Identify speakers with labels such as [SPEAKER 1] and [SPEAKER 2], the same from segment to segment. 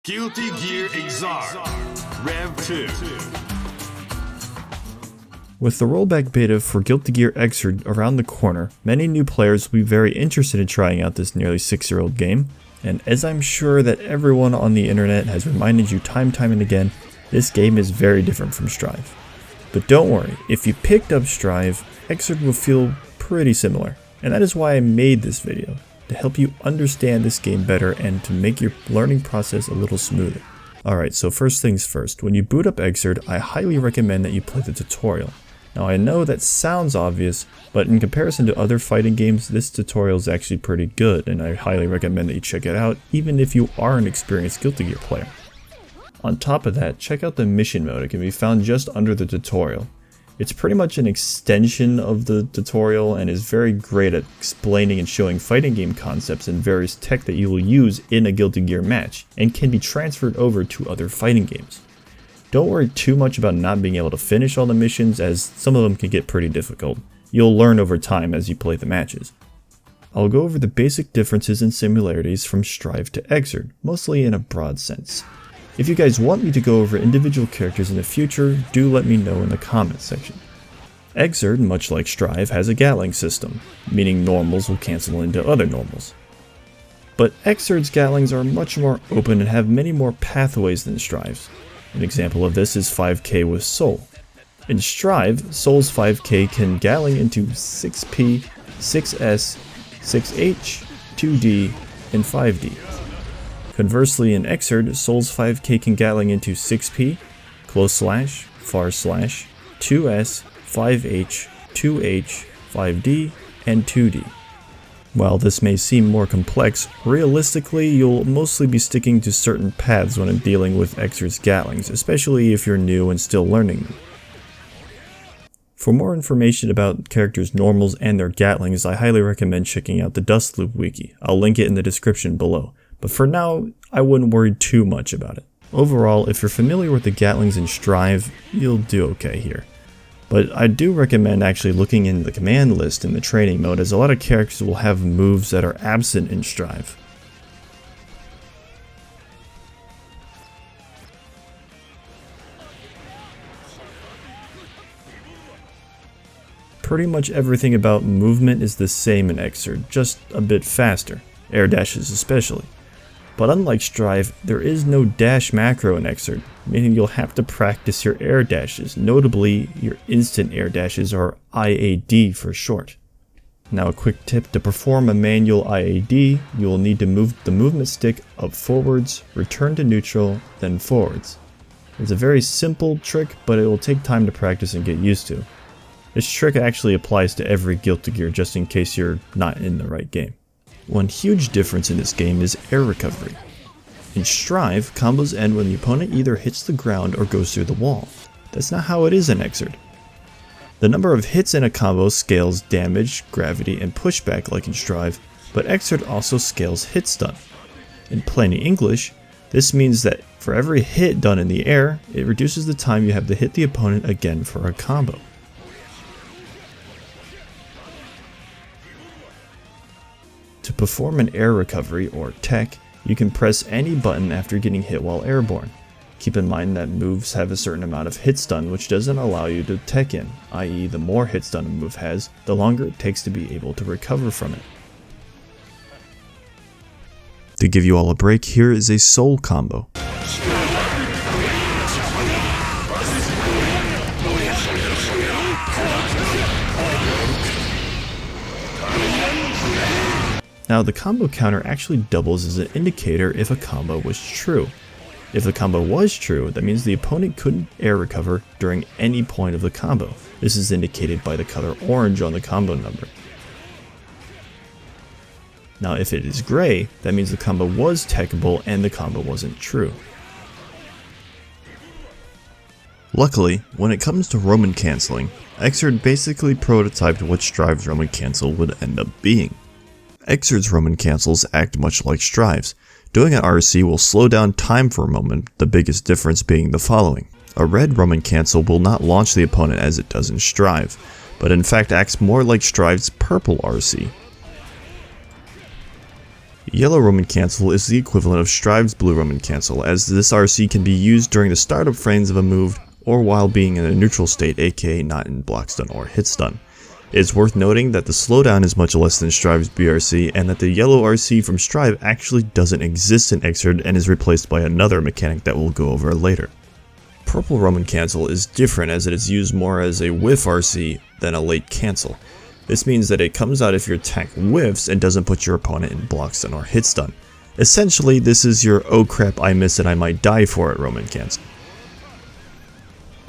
[SPEAKER 1] Guilty Gear Xrd Rev 2.
[SPEAKER 2] With the rollback beta for Guilty Gear Xrd around the corner, many new players will be very interested in trying out this nearly 6-year-old game, and as I'm sure that everyone on the internet has reminded you time and again, this game is very different from Strive. But don't worry, if you picked up Strive, Xrd will feel pretty similar, and that is why I made this video, to help you understand this game better and to make your learning process a little smoother. Alright, so first things first, when you boot up Xrd, I highly recommend that you play the tutorial. Now I know that sounds obvious, but in comparison to other fighting games, this tutorial is actually pretty good, and I highly recommend that you check it out, even if you are an experienced Guilty Gear player. On top of that, check out the mission mode. It can be found just under the tutorial. It's pretty much an extension of the tutorial and is very great at explaining and showing fighting game concepts and various tech that you will use in a Guilty Gear match, and can be transferred over to other fighting games. Don't worry too much about not being able to finish all the missions, as some of them can get pretty difficult. You'll learn over time as you play the matches. I'll go over the basic differences and similarities from Strive to Xrd, mostly in a broad sense. If you guys want me to go over individual characters in the future, do let me know in the comments section. Xrd, much like Strive, has a Gatling system, meaning normals will cancel into other normals. But Xrd's Gatlings are much more open and have many more pathways than Strive's. An example of this is 5k with Soul. In Strive, Soul's 5k can Gatling into 6p, 6s, 6h, 2d, and 5d. Conversely, in Xrd, Soul's 5k can Gatling into 6p, close slash, far slash, 2s, 5h, 2h, 5d, and 2d. While this may seem more complex, realistically you'll mostly be sticking to certain paths when dealing with Xrd's Gatlings, especially if you're new and still learning them. For more information about characters' normals and their Gatlings, I highly recommend checking out the Dustloop wiki. I'll link it in the description below. But for now, I wouldn't worry too much about it. Overall, if you're familiar with the Gatlings in Strive, you'll do okay here. But I do recommend actually looking in the command list in the training mode, as a lot of characters will have moves that are absent in Strive. Pretty much everything about movement is the same in Xrd, just a bit faster, air dashes especially. But unlike Strive, there is no dash macro in Xrd, meaning you'll have to practice your air dashes, notably your instant air dashes, or IAD for short. Now a quick tip: to perform a manual IAD, you will need to move the movement stick up forwards, return to neutral, then forwards. It's a very simple trick, but it will take time to practice and get used to. This trick actually applies to every Guilty Gear, just in case you're not in the right game. One huge difference in this game is air recovery. In Strive, combos end when the opponent either hits the ground or goes through the wall. That's not how it is in Xrd. The number of hits in a combo scales damage, gravity, and pushback like in Strive, but Xrd also scales hit stun. In plain English, this means that for every hit done in the air, it reduces the time you have to hit the opponent again for a combo. To perform an air recovery, or tech, you can press any button after getting hit while airborne. Keep in mind that moves have a certain amount of hit stun, which doesn't allow you to tech in, i.e. the more hit stun a move has, the longer it takes to be able to recover from it. To give you all a break, here is a Soul combo. Now the combo counter actually doubles as an indicator if a combo was true. If the combo was true, that means the opponent couldn't air recover during any point of the combo. This is indicated by the color orange on the combo number. Now if it is gray, that means the combo was techable and the combo wasn't true. Luckily, when it comes to Roman cancelling, Xrd basically prototyped what Strive's Roman cancel would end up being. Xrd's Roman cancels act much like Strive's. Doing an RC will slow down time for a moment, the biggest difference being the following. A red Roman cancel will not launch the opponent as it does in Strive, but in fact acts more like Strive's purple RC. Yellow Roman Cancel is the equivalent of Strive's Blue Roman Cancel, as this RC can be used during the startup frames of a move or while being in a neutral state, aka not in block stun or hit stun. It's worth noting that the slowdown is much less than Strive's BRC, and that the yellow RC from Strive actually doesn't exist in Xrd and is replaced by another mechanic that we'll go over later. Purple Roman Cancel is different, as it is used more as a whiff RC than a late cancel. This means that it comes out if your attack whiffs and doesn't put your opponent in block stun or hit stun. Essentially, this is your oh crap I miss and I might die for it Roman Cancel.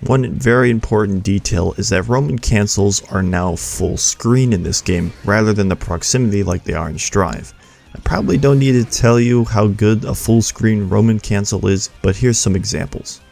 [SPEAKER 2] One very important detail is that Roman Cancels are now full screen in this game rather than the proximity like they are in Strive. I probably don't need to tell you how good a full screen Roman Cancel is, but here's some examples.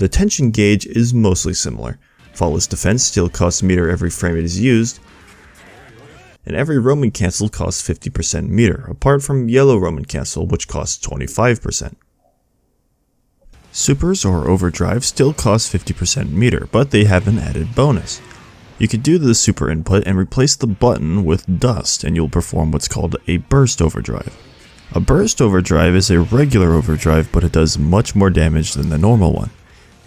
[SPEAKER 2] The tension gauge is mostly similar. Faultless Defense still costs meter every frame it is used, and every Roman Cancel costs 50% meter, apart from Yellow Roman Cancel, which costs 25%. Supers or Overdrive still cost 50% meter, but they have an added bonus. You can do the super input and replace the button with dust, and you'll perform what's called a Burst Overdrive. A Burst Overdrive is a regular overdrive, but it does much more damage than the normal one.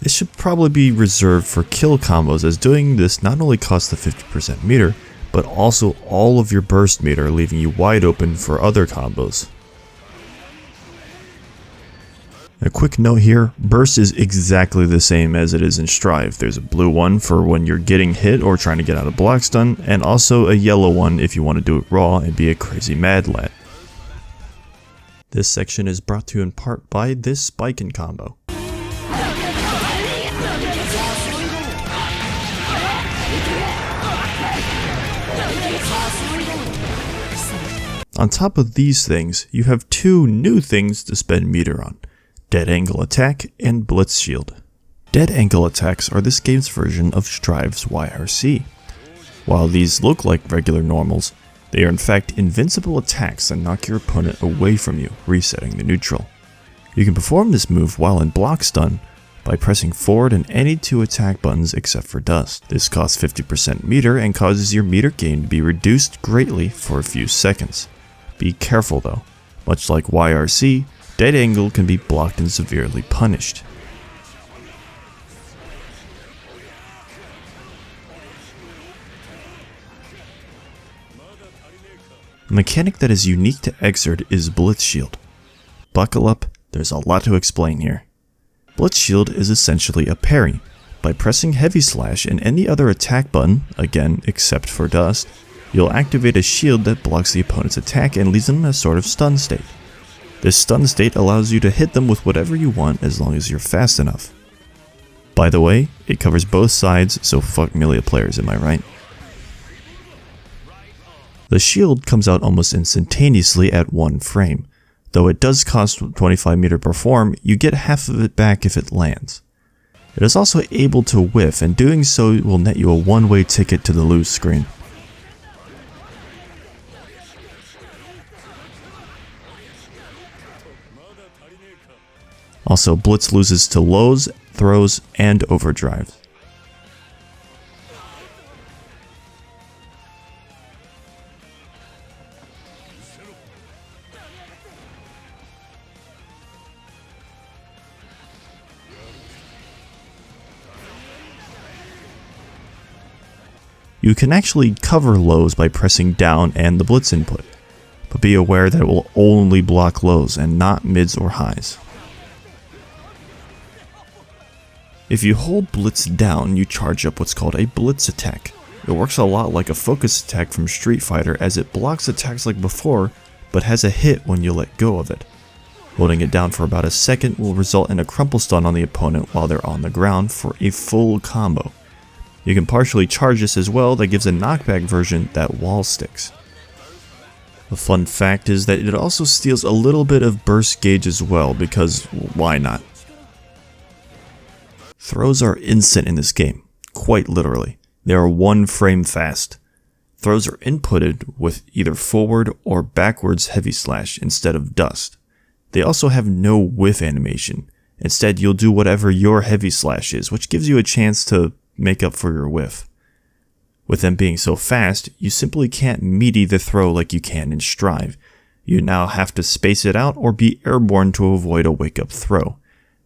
[SPEAKER 2] This should probably be reserved for kill combos, as doing this not only costs the 50% meter, but also all of your burst meter, leaving you wide open for other combos. A quick note here, burst is exactly the same as it is in Strive. There's a blue one for when you're getting hit or trying to get out of block stun, and also a yellow one if you want to do it raw and be a crazy mad lad. This section is brought to you in part by this Spikin combo. On top of these things, you have two new things to spend meter on: Dead Angle Attack and Blitz Shield. Dead Angle Attacks are this game's version of Strive's YRC. While these look like regular normals, they are in fact invincible attacks that knock your opponent away from you, resetting the neutral. You can perform this move while in block stun by pressing forward and any two attack buttons except for dust. This costs 50% meter and causes your meter gain to be reduced greatly for a few seconds. Be careful though, much like YRC, Dead Angle can be blocked and severely punished. A mechanic that is unique to Xrd is Blitz Shield. Buckle up, there's a lot to explain here. Blitz Shield is essentially a parry. By pressing Heavy Slash and any other attack button, again except for dust, you'll activate a shield that blocks the opponent's attack and leaves them in a sort of stun state. This stun state allows you to hit them with whatever you want as long as you're fast enough. By the way, it covers both sides, so fuck melee players, am I right? The shield comes out almost instantaneously at one frame. Though it does cost 25 meter per form, you get half of it back if it lands. It is also able to whiff, and doing so will net you a one-way ticket to the lose screen. Also, Blitz loses to lows, throws, and overdrives. You can actually cover lows by pressing down and the Blitz input, but be aware that it will only block lows and not mids or highs. If you hold Blitz down, you charge up what's called a Blitz attack. It works a lot like a focus attack from Street Fighter, as it blocks attacks like before, but has a hit when you let go of it. Holding it down for about a second will result in a crumple stun on the opponent while they're on the ground for a full combo. You can partially charge this as well, that gives a knockback version that wall sticks. A fun fact is that it also steals a little bit of burst gauge as well, because why not? Throws are instant in this game. quite literally. They are one frame fast. Throws are inputted with either forward or backwards heavy slash instead of dust. They also have no whiff animation. Instead, you'll do whatever your heavy slash is, which gives you a chance to make up for your whiff. With them being so fast, you simply can't meaty the throw like you can in Strive. You now have to space it out or be airborne to avoid a wake-up throw.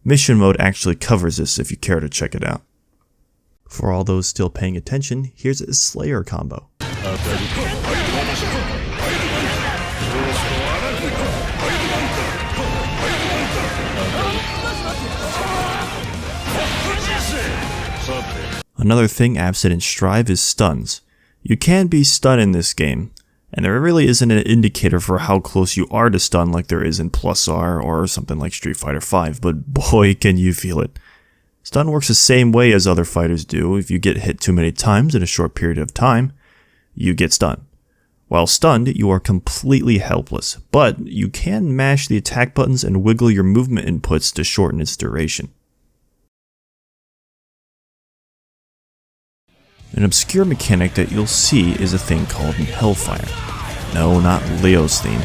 [SPEAKER 2] Mission mode actually covers this if you care to check it out. For all those still paying attention, here's a Slayer combo. Another thing absent in Strive is stuns. You can be stunned in this game, and there really isn't an indicator for how close you are to stun like there is in Plus R or something like Street Fighter V, but boy can you feel it. Stun works the same way as other fighters do. If you get hit too many times in a short period of time, you get stunned. While stunned, you are completely helpless, but you can mash the attack buttons and wiggle your movement inputs to shorten its duration. An obscure mechanic that you'll see is a thing called Hellfire. No, not Leo's theme.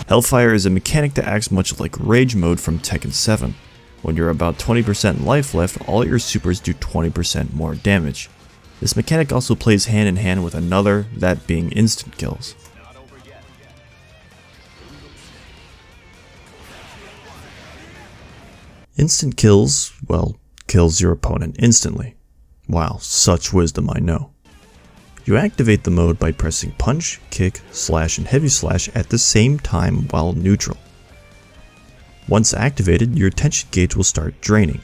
[SPEAKER 2] Hellfire is a mechanic that acts much like Rage Mode from Tekken 7. When you're about 20% life left, all your supers do 20% more damage. This mechanic also plays hand in hand with another, that being instant kills. Instant kills, well, kills your opponent instantly. Wow, such wisdom I know. You activate the mode by pressing punch, kick, slash, and heavy slash at the same time while neutral. Once activated, your attention gauge will start draining,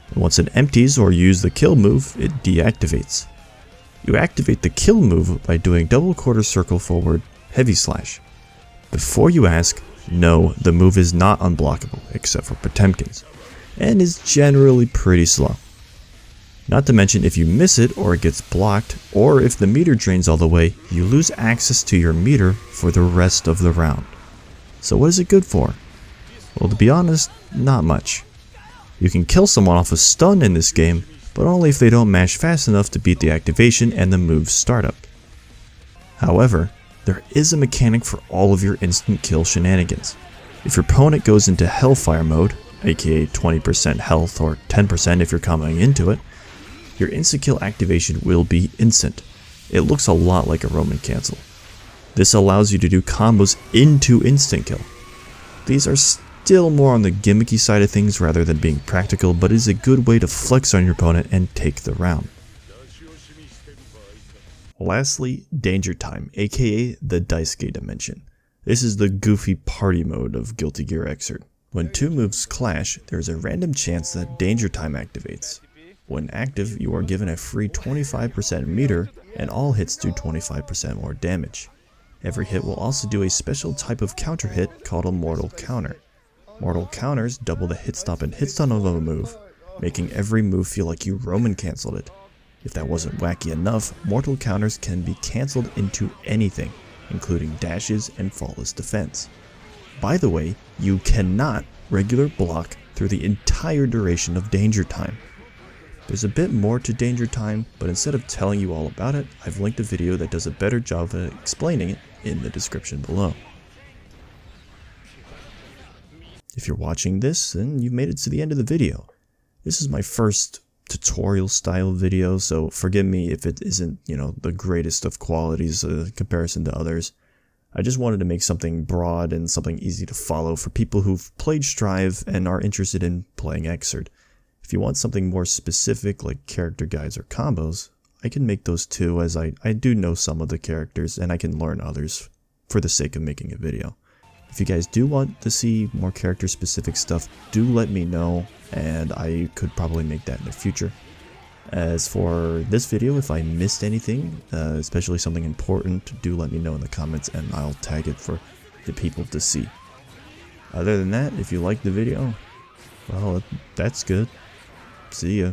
[SPEAKER 2] and once it empties or you use the kill move, it deactivates. You activate the kill move by doing double quarter circle forward, heavy slash. Before you ask, no, the move is not unblockable, except for Potemkin's, and is generally pretty slow. Not to mention if you miss it or it gets blocked, or if the meter drains all the way, you lose access to your meter for the rest of the round. So what is it good for? Well, to be honest, not much. You can kill someone off a stun in this game, but only if they don't mash fast enough to beat the activation and the move's startup. However, there is a mechanic for all of your instant kill shenanigans. If your opponent goes into Hellfire mode, aka 20% health or 10% if you're coming into it, your instant kill activation will be instant. It looks a lot like a Roman cancel. This allows you to do combos into instant kill. These are still more on the gimmicky side of things rather than being practical, but is a good way to flex on your opponent and take the round. Lastly, Danger Time, aka the Daisuke Dimension. This is the goofy party mode of Guilty Gear Xrd. When two moves clash, there is a random chance that Danger Time activates. When active, you are given a free 25% meter, and all hits do 25% more damage. Every hit will also do a special type of counter hit called a Mortal Counter. Mortal Counters double the hit stop and hit stun of a move, making every move feel like you Roman cancelled it. If that wasn't wacky enough, Mortal Counters can be cancelled into anything, including dashes and flawless defense. By the way, you cannot regular block through the entire duration of Danger Time. There's a bit more to Danger Time, but instead of telling you all about it, I've linked a video that does a better job of explaining it in the description below. If you're watching this, then you've made it to the end of the video. This is my first tutorial style video, so forgive me if it isn't, the greatest of qualities in comparison to others. I just wanted to make something broad and something easy to follow for people who've played Strive and are interested in playing Xrd. If you want something more specific like character guides or combos, I can make those too, as I do know some of the characters and I can learn others for the sake of making a video. If you guys do want to see more character specific stuff, do let me know and I could probably make that in the future. As for this video, if I missed anything, especially something important, do let me know in the comments and I'll tag it for the people to see. Other than that, if you liked the video, well, that's good. See ya.